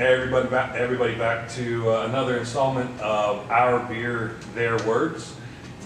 everybody back to another installment of Our Beer, Their Words.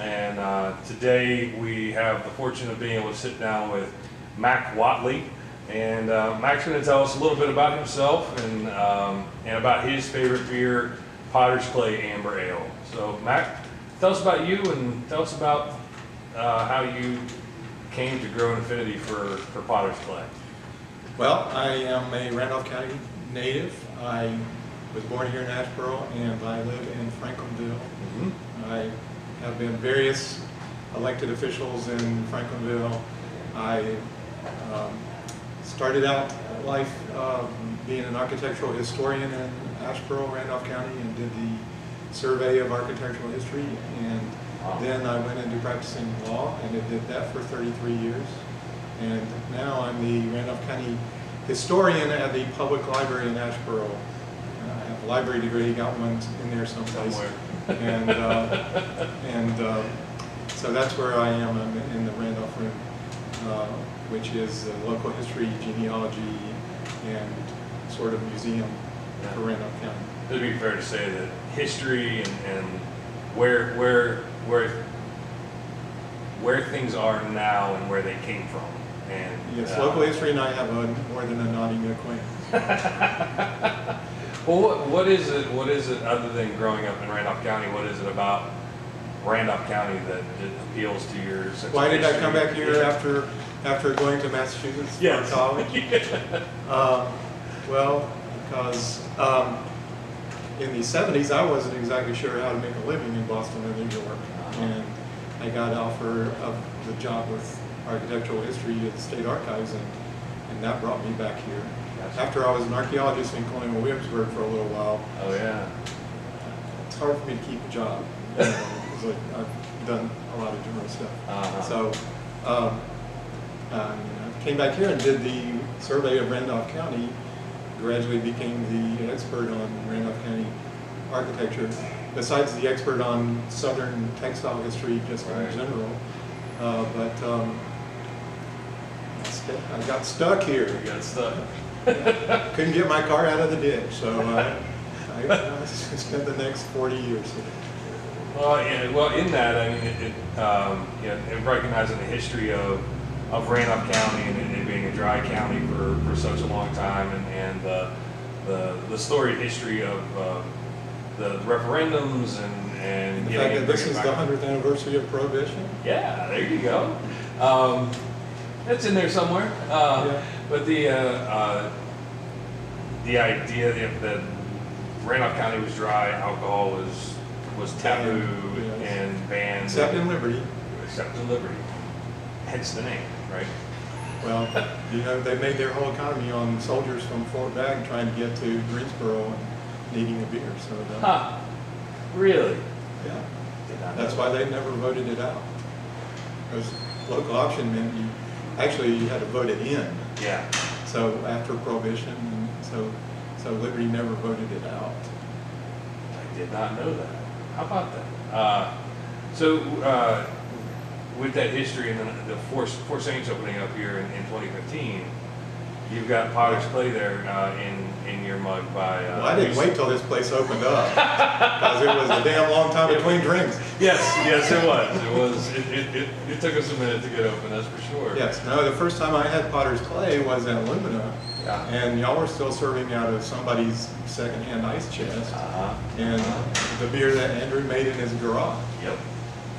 And today we have the fortune of being able to sit down with Mac Whatley. And Mac's going to tell us a little bit about himself and about his favorite beer, Potter's Clay Amber Ale. So Mac, tell us about you and tell us about how you came to grow an affinity for Potter's Clay. Well, I am a Randolph County native. I was born here in Asheboro and I live in Franklinville. Mm-hmm. I have been various elected officials in Franklinville. I started out life being an architectural historian in Asheboro, Randolph County, and did the survey of architectural history. And then I went into practicing law and I did that for 33 years. And now I'm the Randolph County historian at the public library in Asheboro. I have a library degree, got one in there someplace. And so that's where I am. I'm in the Randolph room, which is local history, genealogy, and sort of museum for Randolph County. It'd be fair to say that history and where things are now and where they came from. And yes, local history and I have more than a nodding acquaintance. Well, what is it? What is it other than growing up in Randolph County? What is it about Randolph County that appeals to your sense? Why did I come back history? here after going to Massachusetts Yes. for college? Well, because in the 70s I wasn't exactly sure how to make a living in Boston or New York, and I got offered the job with architectural history at the State Archives, and that brought me back here. Gotcha. After I was an archaeologist in colonial Williamsburg for a little while, Oh yeah. it's hard for me to keep a job. Because I've done a lot of different stuff. So I came back here and did the survey of Randolph County, gradually became the expert on Randolph County architecture, besides the expert on Southern textile history just in general. I got stuck here. You got stuck. Couldn't get my car out of the ditch, so I spent the next 40 years here. Well, yeah, well, in that, I mean, recognizing the history of Randolph County and it being a dry county for such a long time, and the storied history of the referendums and the fact that this is the 100th anniversary of Prohibition. Yeah, there you go. That's in there somewhere. Yeah. But the idea that Randolph County was dry, alcohol was taboo and banned. Except in Liberty. Except in Liberty. Hence the name, right? Well, they made their whole economy on soldiers from Fort Bragg trying to get to Greensboro and needing a beer. So, Really? Yeah. That's why they never voted it out. Because local option meant you had to vote it in. Yeah. So after Prohibition, so Liberty never voted it out. I did not know that. How about that? With that history and then the Four Saints opening up here in 2015, you've got Potter's Clay there in your mug by... Well, I didn't wait till this place opened up, because it was a damn long time between drinks. Yes, it took us a minute to get open, that's for sure. Yes, no, the first time I had Potter's Clay was at Lumina, and y'all were still serving out of somebody's secondhand ice chest, and the beer that Andrew made in his garage. Yep.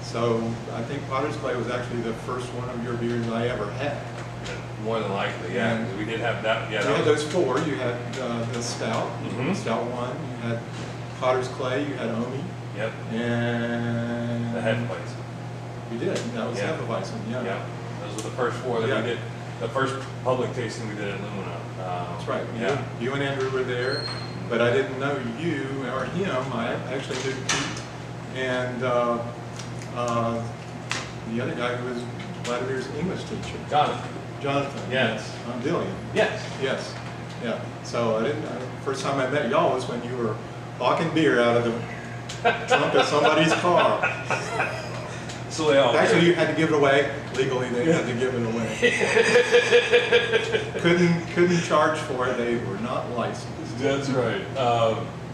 So I think Potter's Clay was actually the first one of your beers I ever had. More than likely, yeah. We did have that. Yeah, you had those four. You had the Stout, Stout 1. You had Potter's Clay. You had Omi. Yep. And the Hefeweizen. We did. That was Hefeweizen. Yeah. Yep. Those were the first four that we did. The first public tasting we did at Lumina. That's right. Yeah. You and Andrew were there, but I didn't know you or him. I actually knew Pete and the other guy who was Vladimir's English teacher. Jonathan. Yes. Dillian. Yes. Yes. Yeah. So first time I met y'all was when you were hawking beer out of the trunk of somebody's car. So they all Actually, do. you had to give it away. Legally, they had to give it away. Couldn't charge for it. They were not licensed. That's right.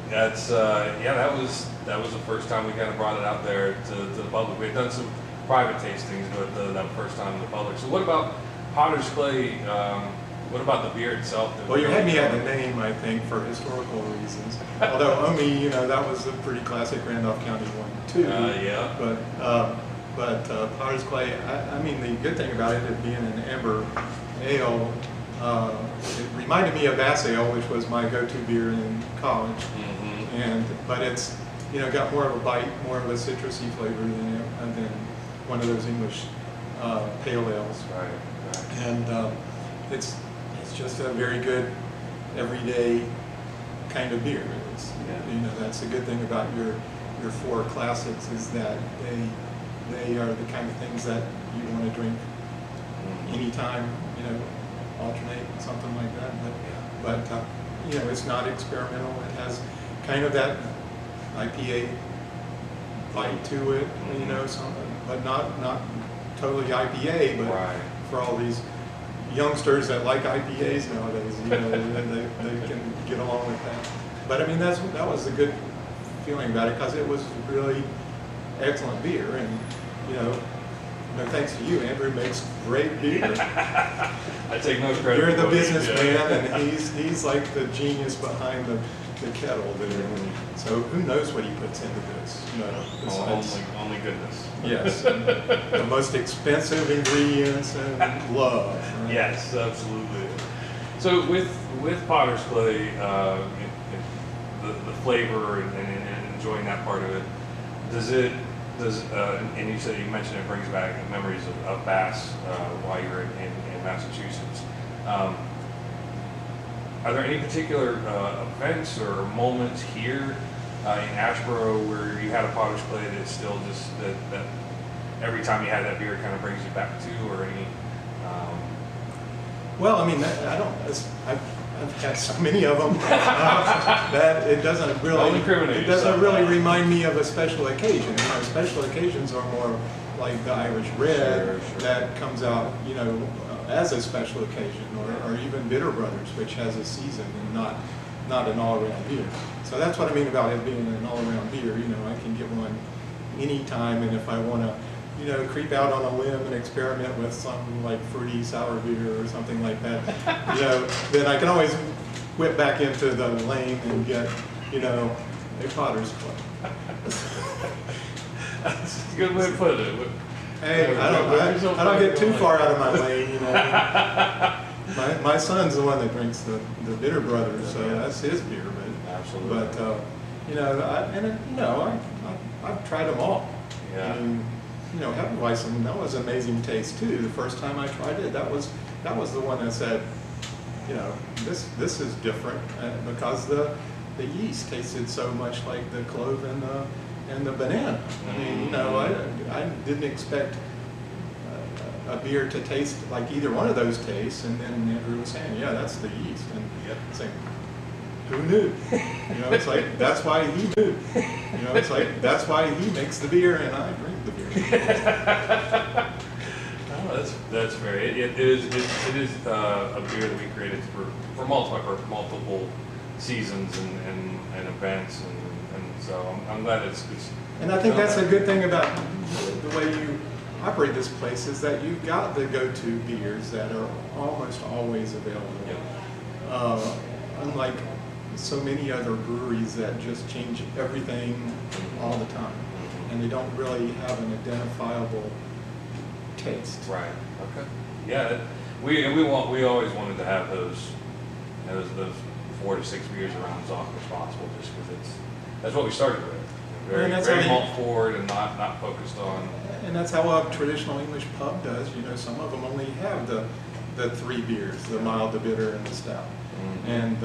Yeah, that was the first time we kind of brought it out there to the public. We had done some private tastings, but that first time in the public. So what about Potter's Clay? What about the beer itself? Well, you had me at the name, I think, for historical reasons. Although Omi, that was a pretty classic Randolph County one too. Yeah. But Potter's Clay, I mean, the good thing about it being an amber ale, it reminded me of Bass Ale, which was my go-to beer in college. Mm-hmm. But it's got more of a bite, more of a citrusy flavor than one of those English pale ales. Right. And it's just a very good everyday kind of beer. That's the good thing about your four classics is that they are the kind of things that you want to drink anytime, alternate, something like that. But it's not experimental. It has kind of that IPA bite to it, something, but not totally IPA. But Right. for all these youngsters that like IPAs nowadays, they can get along with that. But I mean, that was a good feeling about it because it was really excellent beer, and no thanks to you, Andrew makes great beer. I take no credit. You're for the what he businessman, did. and he's like the genius behind the kettle there. So who knows what he puts into this? Besides, Only goodness. yes, the most expensive ingredients and love. Right? Yes, absolutely. So with Potter's Clay, the flavor and enjoying that part of it, and you mentioned it brings back memories of Bass while you're in Massachusetts. Are there any particular events or moments here in Asheboro where you had a Potter's Clay that still just that every time you had that beer kind of brings you back to, or any? Well, I mean, I've had so many of them that it doesn't really remind me of a special occasion. Special occasions are more like the Irish Red that comes out, as a special occasion, or even Bitter Brothers, which has a season and not an all-around beer. So that's what I mean about it being an all-around beer. I can get one anytime, and if I want to, creep out on a limb and experiment with some like fruity sour beer or something like that, then I can always whip back into the lane and get, a Potter's Clay. That's a good way to put it. Hey, I don't get too far out of my lane, My son's the one that drinks the Bitter Brothers, so that's his beer. But Absolutely. I've tried them all. Yeah. And, Hefeweizen, that was amazing taste too. The first time I tried it, that was the one that said, this is different because the yeast tasted so much like the clove and the banana. I mean, I didn't expect a beer to taste like either one of those tastes, and then Andrew was saying, yeah, that's the yeast, and saying, who knew? It's like, that's why he knew. It's like, that's why he makes the beer and I drink the beer. Oh, that's fair. It is a beer that we created for multiple seasons and events, and so I'm glad it's. And I think that's a good thing about the way you operate this place is that you've got the go-to beers that are almost always available. Yep. Unlike so many other breweries that just change everything all the time, and they don't really have an identifiable taste. Right. Okay. Yeah. We always wanted to have those 4 to 6 beers around as often as possible, just because that's what we started with. Very malt forward and not focused on. And that's how a traditional English pub does. Some of them only have the 3 beers: the mild, the bitter, and the stout. Mm-hmm. And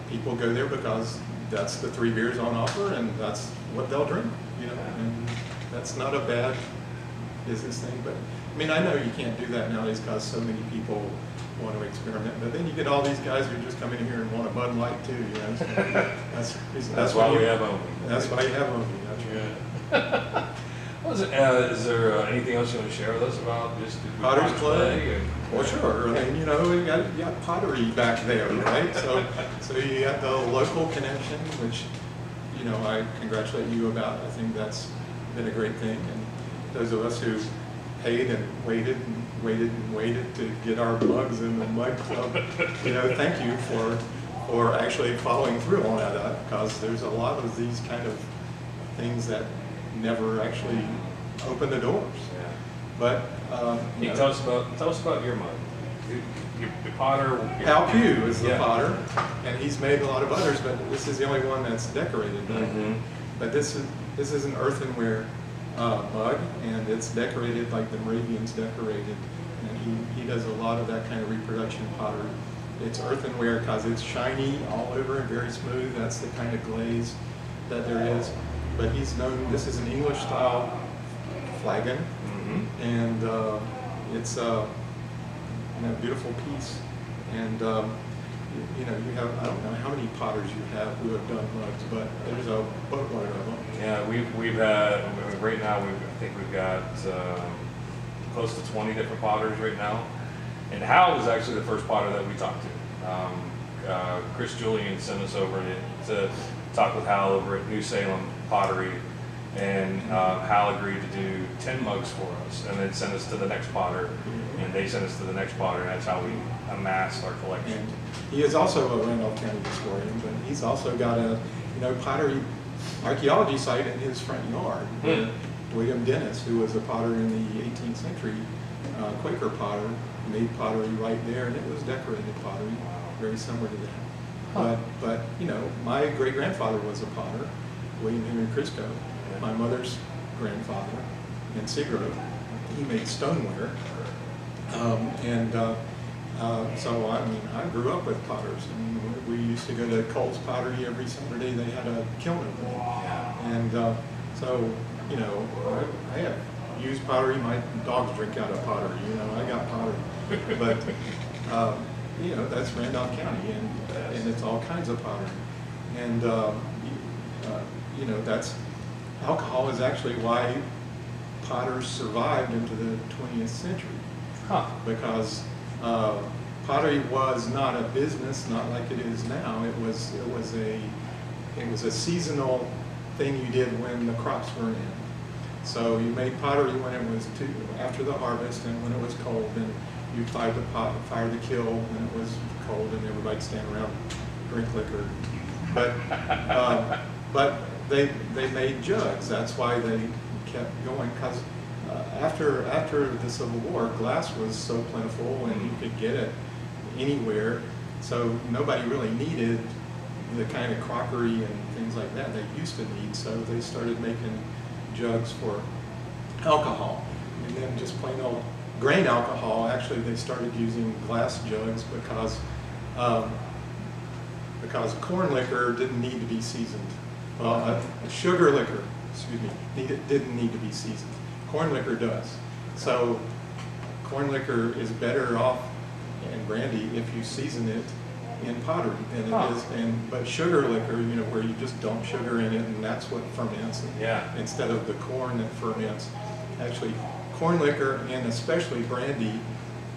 people go there because that's the 3 beers on offer, and that's what they'll drink. And that's not a bad business thing. But I mean, I know you can't do that nowadays because so many people want to experiment. But then you get all these guys who just come in here and want a Bud Light too. So that's why we have them. That's why you have them. Yeah. Was it, is there anything else you want to share with us about just the Potter's Clay? and- Well, sure. I mean, you know, you got pottery back there, right? So you got the local connection, which, you know, I congratulate you about. I think that's been a great thing. And those of us who paid and waited and waited and waited to get our mugs in the mug club, you know, thank you for actually following through on that, because there's a lot of these kind of things that never actually open the doors. Yeah. But Can you know, tell us about your mug? Your potter. Al Pugh is the Yeah. potter, and he's made a lot of others, but this is the only one that's decorated. But this is an earthenware mug, and it's decorated like the Moravians decorated, and he does a lot of that kind of reproduction pottery. It's earthenware because it's shiny all over and very smooth. That's the kind of glaze that there is. But he's known, this is an English style flagon, and it's a beautiful piece. And you know, you have, I don't know how many potters you have who have done mugs, but there's a boatload of them. Yeah, we've had, right now, I think we've got close to 20 different potters right now. And Hal was actually the first potter that we talked to. Chris Julian sent us over to talk with Hal over at New Salem Pottery, and Hal agreed to do 10 mugs for us, and then send us to the next potter, and they sent us to the next potter, and that's how we amassed our collection. And he is also a Randolph County historian, but he's also got a pottery archaeology site in his front yard. Where William Dennis, who was a potter in the 18th century, Quaker potter, made pottery right there, and it was decorated pottery, very similar to that. But you know, my great grandfather was a potter, William Henry Crisco. My mother's grandfather in Seagrove, he made stoneware, so I mean, I grew up with potters. I mean, we used to go to Cole's Pottery every Saturday. They had a kiln opening, and so you know, I have used pottery. My dogs drink out of pottery. You know, I got pottery, but you know, that's Randolph County, and it's all kinds of pottery, and you know, that's alcohol is actually why potters survived into the 20th century. Because pottery was not a business, not like it is now. It was a seasonal thing you did when the crops weren't in. So you made pottery when it was after the harvest and when it was cold, and you fired the kiln when it was cold, and everybody'd stand around and drink liquor. But they made jugs. That's why they kept going, because after the Civil War, glass was so plentiful and you could get it anywhere, so nobody really needed the kind of crockery and things like that they used to need, so they started making jugs for alcohol. And then just plain old grain alcohol, actually they started using glass jugs because corn liquor didn't need to be seasoned. Well, sugar liquor, excuse me, didn't need to be seasoned. Corn liquor does. So corn liquor is better off in brandy if you season it in pottery than it is. But sugar liquor, you know, where you just dump sugar in it and that's what ferments. Instead of the corn that ferments. Actually, corn liquor and especially brandy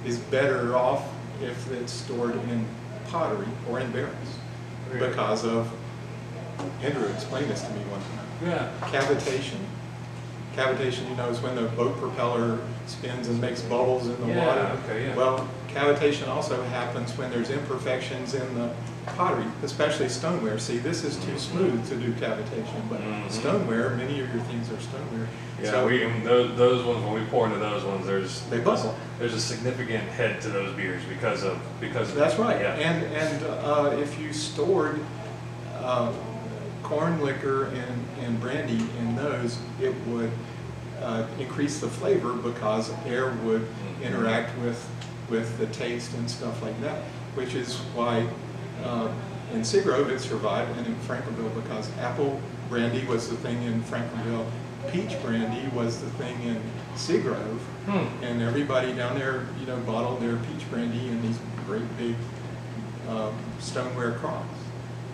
is better off if it's stored in pottery or in barrels. Really? Because of, Andrew explained this to me one time. Cavitation. Cavitation, you know, is when the boat propeller spins and makes bubbles in the water. Well, cavitation also happens when there's imperfections in the pottery, especially stoneware. See, this is too smooth to do cavitation, but stoneware, many of your things are stoneware. Yeah, so, those ones, when we pour into those ones, there's a significant head to those beers because of that's right. Yeah. And if you stored corn liquor and brandy in those, it would increase the flavor because air would interact with the taste and stuff like that, which is why in Seagrove it survived, and in Franklinville because apple brandy was the thing in Franklinville, peach brandy was the thing in Seagrove, and everybody down there, you know, bottled their peach brandy in these great big stoneware crocks,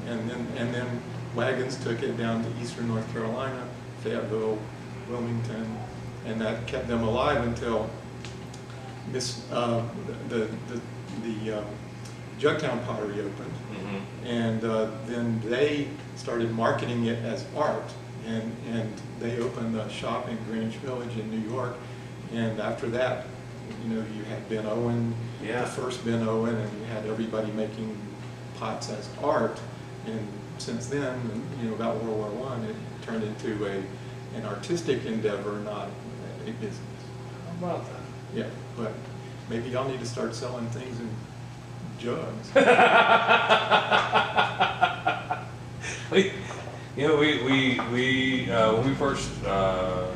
and then wagons took it down to eastern North Carolina, Fayetteville, Wilmington, and that kept them alive until the Jugtown Pottery opened. Mm-hmm. And then they started marketing it as art, and they opened a shop in Greenwich Village in New York. And after that, you know, you had Ben Owen, Yeah. the first Ben Owen, and you had everybody making pots as art. And since then, you know, about World War I, it turned into an artistic endeavor, not a business. How about that? Yeah, but maybe y'all need to start selling things in jugs. You know, when we first were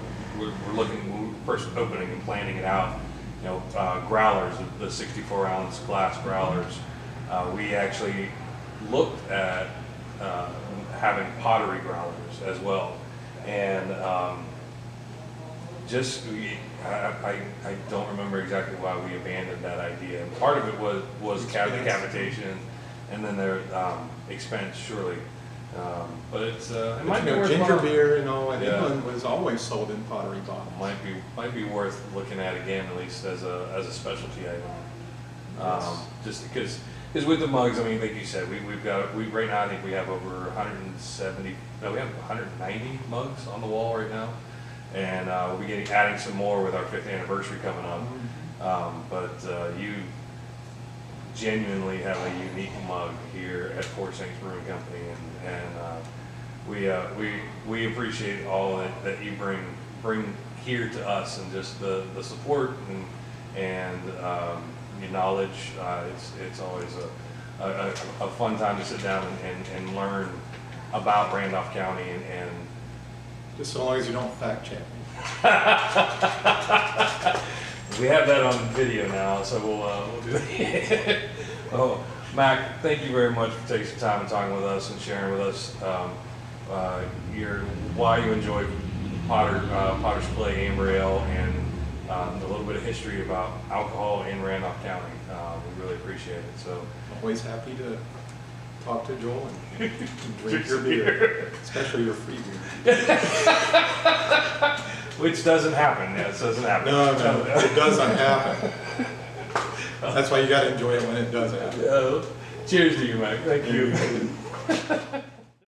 looking, when we were first opening and planning it out, you know, growlers, the 64-ounce glass growlers, we actually looked at having pottery growlers as well, and I don't remember exactly why we abandoned that idea. And part of it was cavitation, and then their expense, surely. But it But might you be know, worth ginger beer and all in Yeah. England was always sold in pottery bottles. might be worth looking at again, at least as a specialty item. Yes. Just because with the mugs, I mean, like you said, we've got right now I think we have over 170. No, we have 190 mugs on the wall right now, and we'll be adding some more with our 5th anniversary coming up. But you genuinely have a unique mug here at Four Saints Brewing Company, and we appreciate all that you bring here to us, and just the support and your knowledge. It's always a fun time to sit down and learn about Randolph County and Just so long as you don't fact check me. we have that on video now, so we'll do that. Oh, Mac, thank you very much for taking some time and talking with us and sharing with us why you enjoy Potter's Play Amber Ale, and a little bit of history about alcohol in Randolph County. We really appreciate it. So, Always happy to talk to Joel and drink your beer, especially your free beer. which doesn't happen. Yes, doesn't happen. No, it doesn't happen. That's why you got to enjoy it when it does happen. Cheers to you, Mac. Thank you.